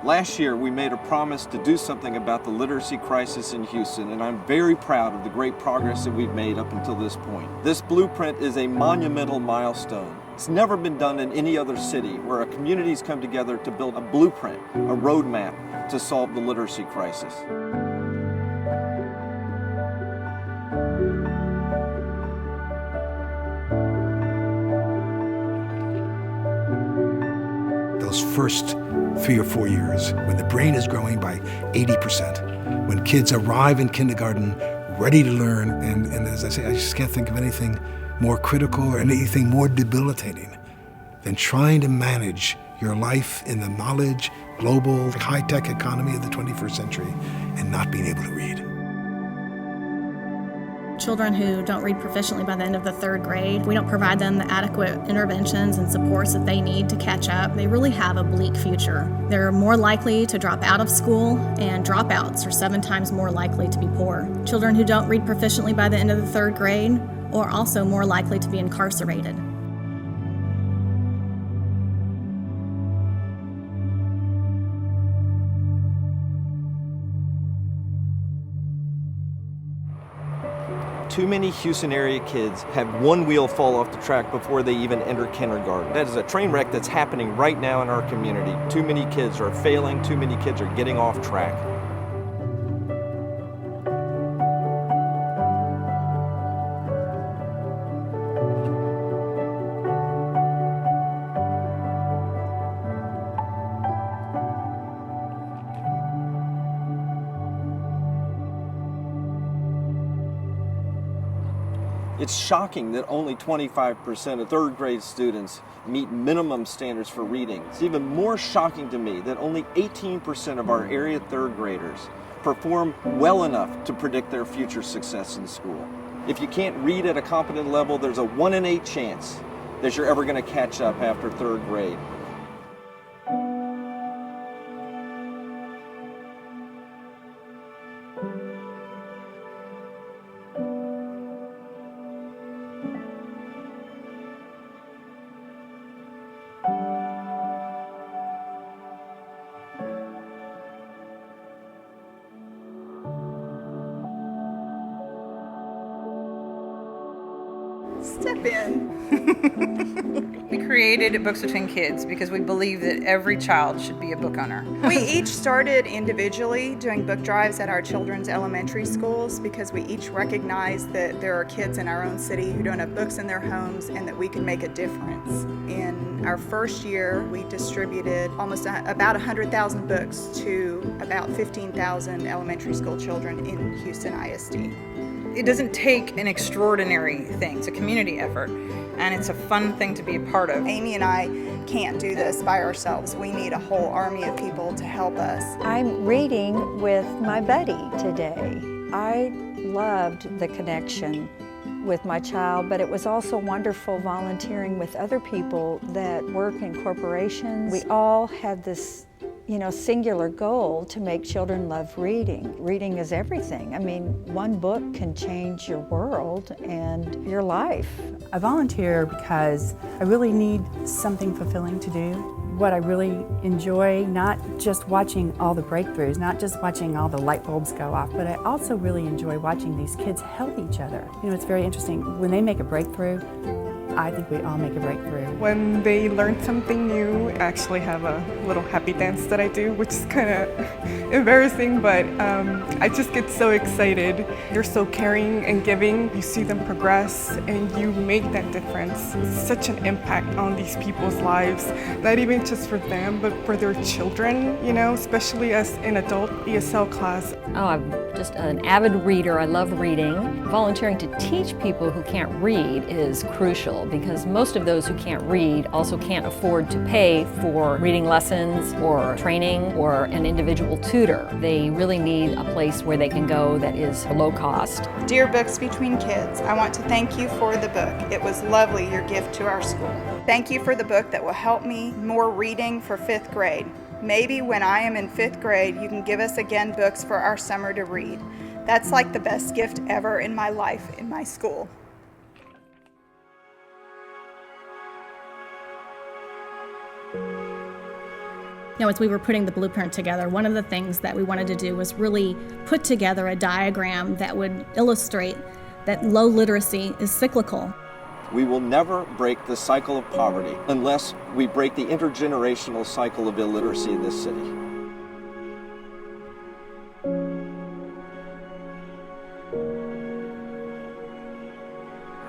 Last year, we made a promise to do something about the literacy crisis in Houston, and I'm very proud of the great progress that we've made up until this point. This blueprint is a monumental milestone. It's never been done in any other city where a communities come together to build a blueprint, a roadmap to solve the literacy crisis. Those first 3 or 4 years, when the brain is growing by 80%, when kids arrive in kindergarten ready to learn, and as I say, I just can't think of anything more critical or anything more debilitating than trying to manage your life in the knowledge, global, high-tech economy of the 21st century and not being able to read. Children who don't read proficiently by the end of the 3rd grade, we don't provide them the adequate interventions and supports that they need to catch up. They really have a bleak future. They're more likely to drop out of school, and dropouts are 7 times more likely to be poor. Children who don't read proficiently by the end of the 3rd grade are also more likely to be incarcerated. Too many Houston area kids have one wheel fall off the track before they even enter kindergarten. That is a train wreck that's happening right now in our community. Too many kids are failing, too many kids are getting off track. It's shocking that only 25% of 3rd grade students meet minimum standards for reading. It's even more shocking to me that only 18% of our area 3rd graders perform well enough to predict their future success in school. If you can't read at a competent level, there's a 1 in 8 chance that you're ever going to catch up after 3rd grade. Step in. We created Books Between Kids because we believe that every child should be a book owner. We each started individually doing book drives at our children's elementary schools because we each recognize that there are kids in our own city who don't have books in their homes and that we can make a difference. In our first year, we distributed about 100,000 books to about 15,000 elementary school children in Houston ISD. It doesn't take an extraordinary thing. It's a community effort, and it's a fun thing to be a part of. Amy and I can't do this by ourselves. We need a whole army of people to help us. I'm reading with my buddy today. I loved the connection with my child, but it was also wonderful volunteering with other people that work in corporations. We all had this singular goal to make children love reading. Reading is everything. I mean, one book can change your world and your life. I volunteer because I really need something fulfilling to do. What I really enjoy, not just watching all the breakthroughs, not just watching all the light bulbs go off, but I also really enjoy watching these kids help each other. It's very interesting. When they make a breakthrough, I think we all make a breakthrough. When they learn something new, I actually have a little happy dance that I do, which is kind of embarrassing, but I just get so excited. They're so caring and giving. You see them progress and you make that difference. It's such an impact on these people's lives, not even just for them, but for their children, especially as an adult ESL class. Oh, I'm just an avid reader. I love reading. Volunteering to teach people who can't read is crucial because most of those who can't read also can't afford to pay for reading lessons or training or an individual tutor. They really need a place where they can go that is low cost. Dear Books Between Kids, I want to thank you for the book. It was lovely, your gift to our school. Thank you for the book that will help me more reading for 5th grade. Maybe when I am in 5th grade, you can give us again books for our summer to read. That's like the best gift ever in my life in my school. As we were putting the blueprint together, one of the things that we wanted to do was really put together a diagram that would illustrate that low literacy is cyclical. We will never break the cycle of poverty unless we break the intergenerational cycle of illiteracy in this city.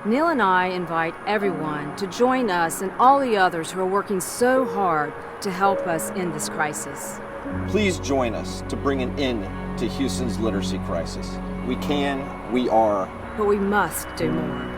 Neil and I invite everyone to join us and all the others who are working so hard to help us end this crisis. Please join us to bring an end to Houston's literacy crisis. We can, we are. But we must do more.